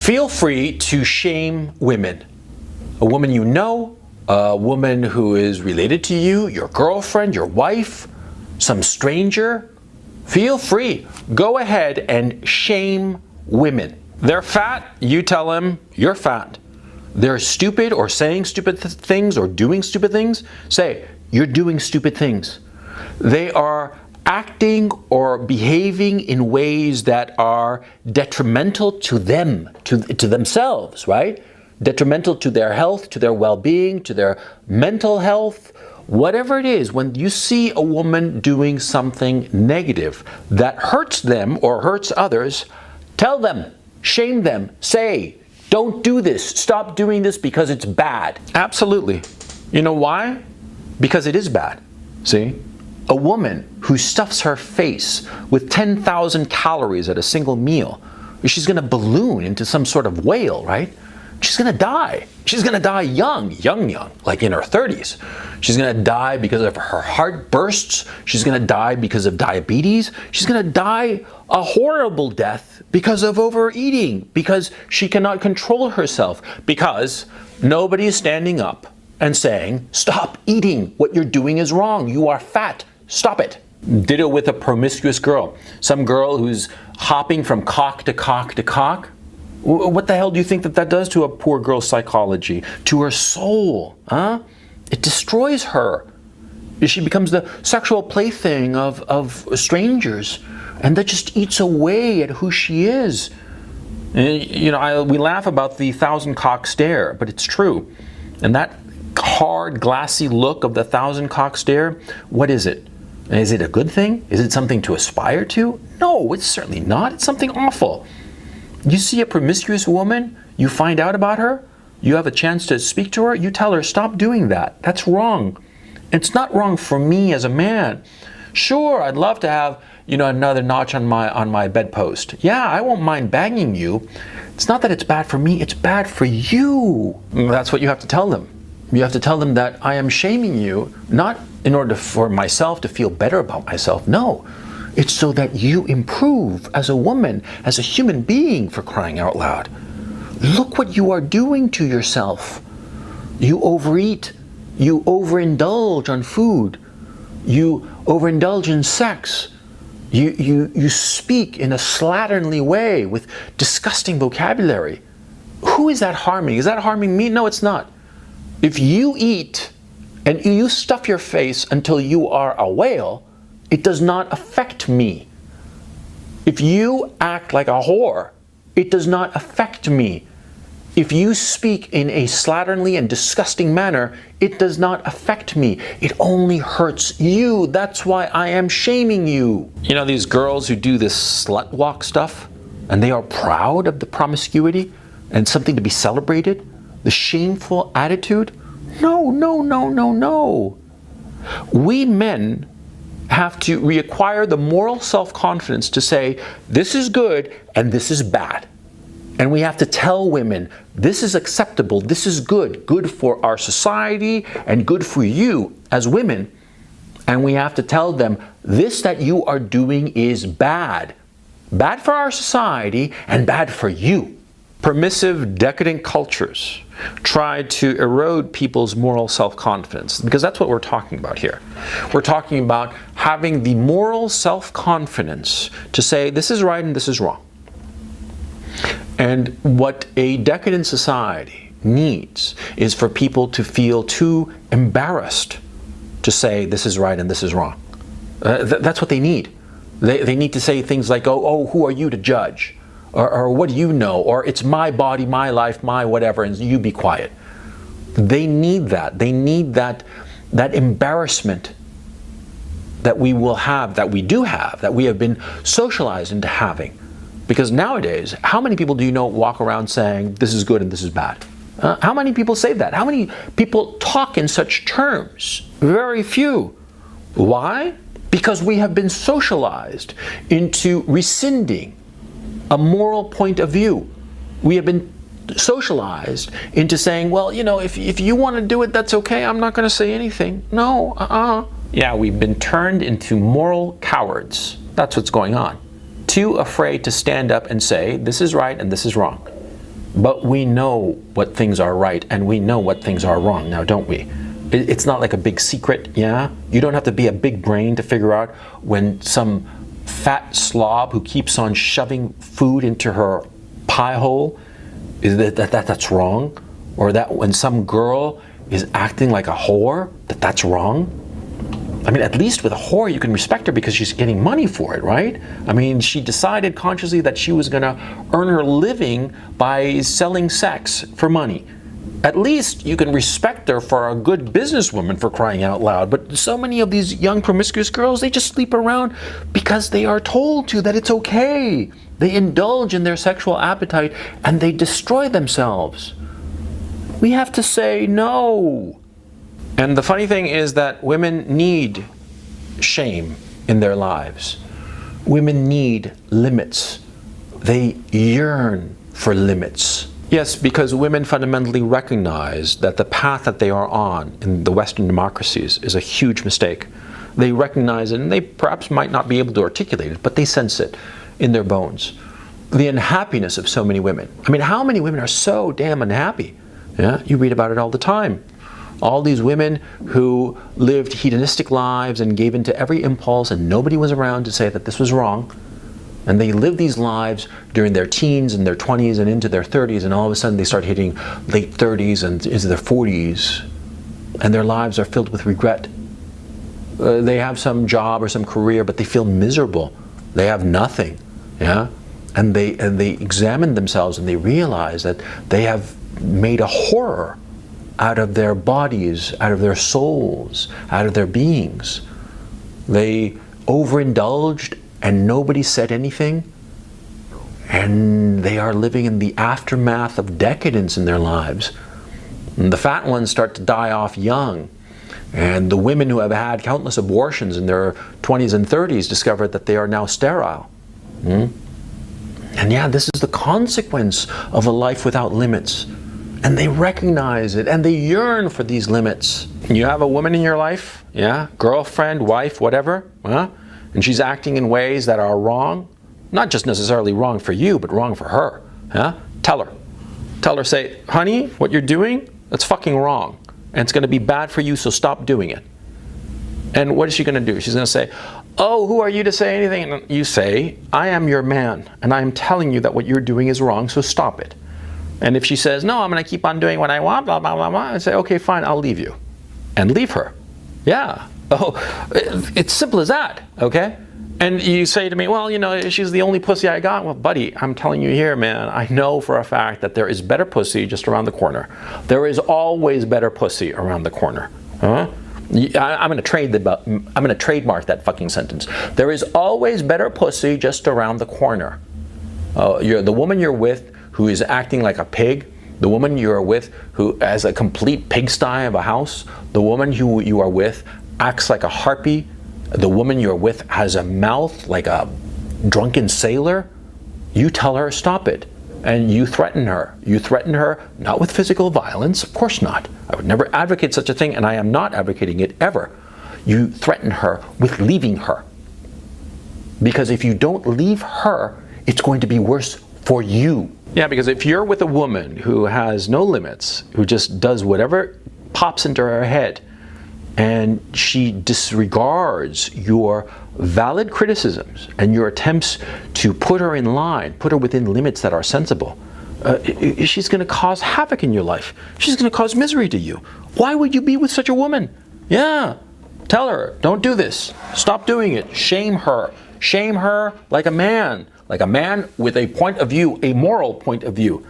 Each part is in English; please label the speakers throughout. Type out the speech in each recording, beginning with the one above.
Speaker 1: Feel free to shame women. A woman you know, a woman who is related to you, your girlfriend, your wife, some stranger. Feel free. Go ahead and shame women. They're fat, you tell them you're fat. They're stupid or saying stupid things or doing stupid things, say you're doing stupid things. They are acting or behaving in ways that are detrimental to them, to themselves, right? Detrimental to their health, to their well-being, to their mental health, whatever it is. When you see a woman doing something negative that hurts them or hurts others, tell them, shame them, say, don't do this, stop doing this because it's bad. Absolutely. You know why? Because it is bad. See? A woman who stuffs her face with 10,000 calories at a single meal, she's going to balloon into some sort of whale, right? She's going to die. She's going to die young, like in her 30s. She's going to die because of her heart bursts. She's going to die because of diabetes. She's going to die a horrible death because of overeating, because she cannot control herself, because nobody is standing up and saying, stop eating. What you're doing is wrong. You are fat. Stop it. Ditto with a promiscuous girl. Some girl who's hopping from cock to cock to cock. What the hell do you think that does to a poor girl's psychology, to her soul? Huh? It destroys her. She becomes the sexual plaything of strangers, and that just eats away at who she is. And, you know, we laugh about the 1,000-cock stare, but it's true. And that hard, glassy look of the 1,000-cock stare, what is it? Is it a good thing? Is it something to aspire to? No, it's certainly not. It's something awful. You see a promiscuous woman, you find out about her, you have a chance to speak to her, you tell her, stop doing that. That's wrong. It's not wrong for me as a man. Sure, I'd love to have, you know, another notch on my bedpost. Yeah, I won't mind banging you. It's not that it's bad for me, it's bad for you. That's what you have to tell them. You have to tell them that I am shaming you, not in order for myself to feel better about myself. No, it's so that you improve as a woman, as a human being, for crying out loud. Look what you are doing to yourself. You overeat. You overindulge on food. You overindulge in sex. You speak in a slatternly way with disgusting vocabulary. Who is that harming? Is that harming me? No, it's not. If you eat and you stuff your face until you are a whale, it does not affect me. If you act like a whore, it does not affect me. If you speak in a slatternly and disgusting manner, it does not affect me. It only hurts you. That's why I am shaming you. You know, these girls who do this slut walk stuff, and they are proud of the promiscuity and something to be celebrated, the shameful attitude. No, no, no, no, no. We men have to reacquire the moral self-confidence to say, this is good and this is bad. And we have to tell women, this is acceptable, this is good for our society and good for you as women. And we have to tell them, this that you are doing is bad. Bad for our society and bad for you. Permissive, decadent cultures try to erode people's moral self-confidence, because that's what we're talking about here. We're talking about having the moral self-confidence to say this is right and this is wrong. And what a decadent society needs is for people to feel too embarrassed to say this is right and this is wrong. That's what they need. They need to say things like, oh, who are you to judge? Or what do you know? Or it's my body, my life, my whatever, and you be quiet. They need that. They need that embarrassment that we will have, that we do have, that we have been socialized into having. Because nowadays, how many people do you know walk around saying this is good and this is bad? How many people say that? How many people talk in such terms? Very few. Why? Because we have been socialized into rescinding a moral point of view. We have been socialized into saying, well, you know, if you want to do it, that's okay. I'm not going to say anything. No, Yeah, we've been turned into moral cowards. That's what's going on. Too afraid to stand up and say, this is right and this is wrong. But we know what things are right and we know what things are wrong now, don't we? It's not like a big secret, yeah? You don't have to be a big brain to figure out when some fat slob who keeps on shoving food into her pie hole, that's wrong? Or that when some girl is acting like a whore, that's wrong? I mean, at least with a whore, you can respect her because she's getting money for it, right? I mean, she decided consciously that she was going to earn her living by selling sex for money. At least you can respect her for a good businesswoman, for crying out loud. But so many of these young promiscuous girls, they just sleep around because they are told to, that it's okay. They indulge in their sexual appetite and they destroy themselves. We have to say no. And the funny thing is that women need shame in their lives. Women need limits. They yearn for limits. Yes, because women fundamentally recognize that the path that they are on in the Western democracies is a huge mistake. They recognize it, and they perhaps might not be able to articulate it, but they sense it in their bones. The unhappiness of so many women. I mean, how many women are so damn unhappy? Yeah, you read about it all the time. All these women who lived hedonistic lives and gave into every impulse, and nobody was around to say that this was wrong. And they live these lives during their teens and their 20s and into their 30s, and all of a sudden they start hitting late 30s and into their 40s, and their lives are filled with regret. They have some job or some career, but they feel miserable. They have nothing, yeah? And they examine themselves and they realize that they have made a horror out of their bodies, out of their souls, out of their beings. They overindulged and nobody said anything, and they are living in the aftermath of decadence in their lives. And the fat ones start to die off young, and the women who have had countless abortions in their 20s and 30s discover that they are now sterile. And yeah, this is the consequence of a life without limits. And they recognize it, and they yearn for these limits. You have a woman in your life, yeah, girlfriend, wife, whatever, huh? And she's acting in ways that are wrong, not just necessarily wrong for you, but wrong for her. Yeah? Tell her, say, honey, what you're doing, that's fucking wrong. And it's going to be bad for you, so stop doing it. And what is she going to do? She's going to say, oh, who are you to say anything? And you say, I am your man, and I am telling you that what you're doing is wrong, so stop it. And if she says, no, I'm going to keep on doing what I want, blah, blah, blah, blah, I say, okay, fine, I'll leave you. And leave her. Yeah. Oh, it's simple as that, okay? And you say to me, well, you know, she's the only pussy I got. Well, buddy, I'm telling you here, man, I know for a fact that there is better pussy just around the corner. There is always better pussy around the corner. Huh? I'm going to trademark that fucking sentence. There is always better pussy just around the corner. The woman you're with who is acting like a pig, the woman you are with who has a complete pigsty of a house, the woman who you are with acts like a harpy, the woman you're with has a mouth like a drunken sailor, you tell her stop it. And you threaten her. You threaten her not with physical violence, of course not. I would never advocate such a thing, and I am not advocating it ever. You threaten her with leaving her. Because if you don't leave her, it's going to be worse for you. Yeah, because if you're with a woman who has no limits, who just does whatever pops into her head, and she disregards your valid criticisms and your attempts to put her in line, put her within limits that are sensible, she's going to cause havoc in your life. She's going to cause misery to you. Why would you be with such a woman? Yeah, tell her, don't do this. Stop doing it. Shame her. Shame her like a man with a point of view, a moral point of view,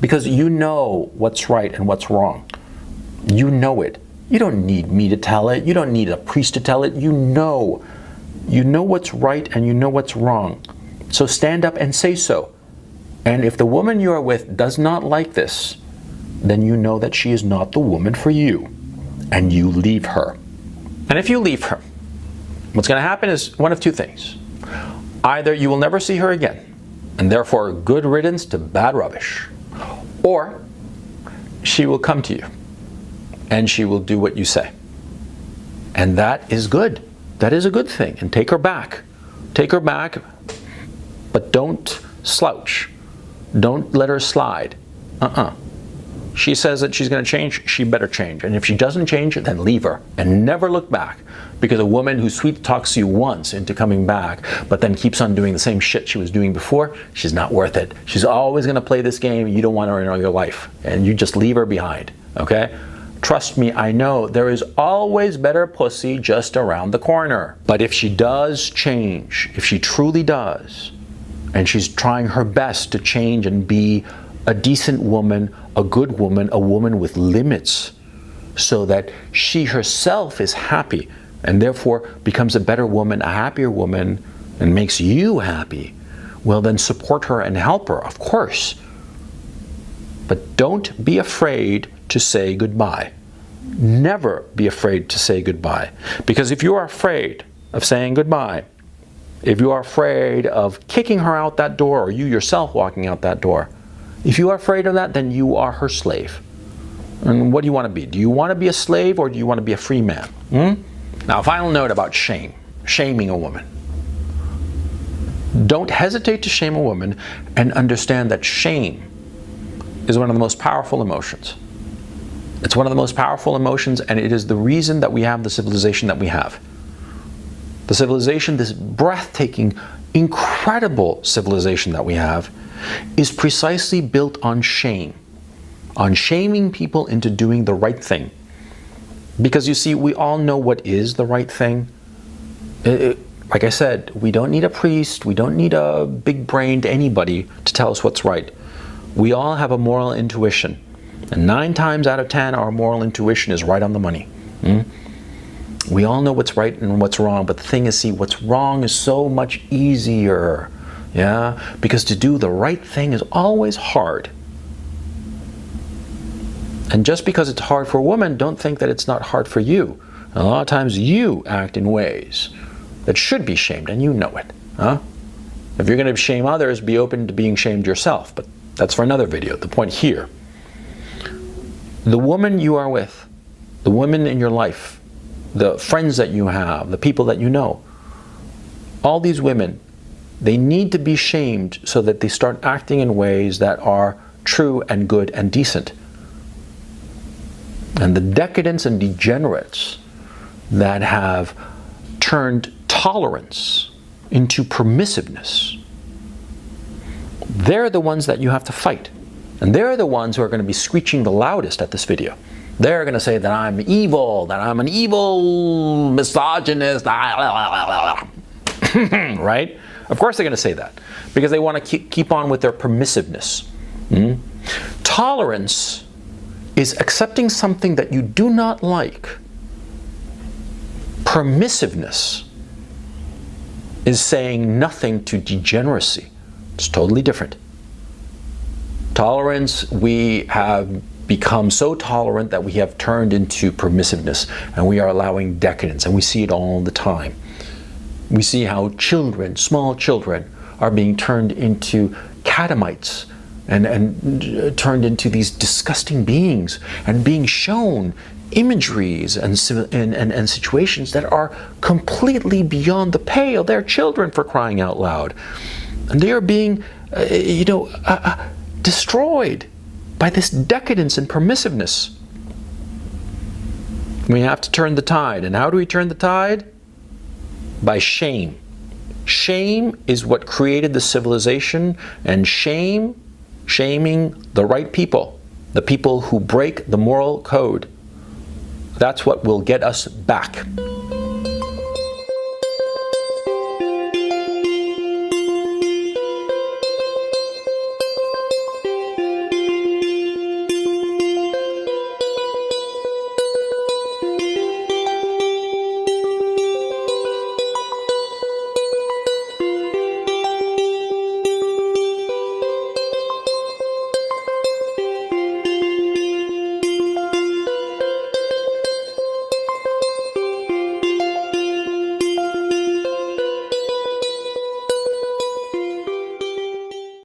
Speaker 1: because you know what's right and what's wrong. You know it. You don't need me to tell it. You don't need a priest to tell it. You know what's right and you know what's wrong. So stand up and say so. And if the woman you are with does not like this, then you know that she is not the woman for you. And you leave her. And if you leave her, what's going to happen is one of two things. Either you will never see her again, and therefore good riddance to bad rubbish. Or she will come to you, and she will do what you say. And that is good. That is a good thing. And take her back. Take her back, but don't slouch. Don't let her slide. She says that she's going to change, she better change. And if she doesn't change, then leave her and never look back. Because a woman who sweet talks you once into coming back, but then keeps on doing the same shit she was doing before, she's not worth it. She's always going to play this game. You don't want her in your life. And you just leave her behind. Okay? Trust me, I know there is always better pussy just around the corner. But if she does change, if she truly does, and she's trying her best to change and be a decent woman, a good woman, a woman with limits, so that she herself is happy and therefore becomes a better woman, a happier woman, and makes you happy, well then support her and help her, of course. But don't be afraid to say goodbye. Never be afraid to say goodbye. Because if you are afraid of saying goodbye, if you are afraid of kicking her out that door, or you yourself walking out that door, if you are afraid of that, then you are her slave. And what do you want to be? Do you want to be a slave, or do you want to be a free man? Now, a final note about shame. Shaming a woman. Don't hesitate to shame a woman, and understand that shame is one of the most powerful emotions. It's one of the most powerful emotions, and it is the reason that we have the civilization that we have. The civilization, this breathtaking, incredible civilization that we have, is precisely built on shame, on shaming people into doing the right thing. Because you see, we all know what is the right thing. Like I said, we don't need a priest, we don't need a big-brained anybody to tell us what's right. We all have a moral intuition. And 9 times out of 10, our moral intuition is right on the money. We all know what's right and what's wrong, but the thing is, see, what's wrong is so much easier. Yeah, because to do the right thing is always hard. And just because it's hard for a woman, don't think that it's not hard for you. A lot of times you act in ways that should be shamed, and you know it. If you're going to shame others, be open to being shamed yourself. But that's for another video. The point here, the woman you are with, the women in your life, the friends that you have, the people that you know, all these women, they need to be shamed so that they start acting in ways that are true and good and decent. And the decadents and degenerates that have turned tolerance into permissiveness, they're the ones that you have to fight. And they're the ones who are going to be screeching the loudest at this video. They're going to say that I'm evil, that I'm an evil misogynist, right? Of course they're going to say that, because they want to keep on with their permissiveness. Tolerance is accepting something that you do not like. Permissiveness is saying nothing to degeneracy. It's totally different. Tolerance, we have become so tolerant that we have turned into permissiveness, and we are allowing decadence, and we see it all the time. We see how children, small children, are being turned into catamites and turned into these disgusting beings, and being shown imageries and situations that are completely beyond the pale. They're children, for crying out loud. And they are being, destroyed by this decadence and permissiveness. We have to turn the tide. And how do we turn the tide? By shame. Shame is what created the civilization, and shaming the right people, the people who break the moral code. That's what will get us back.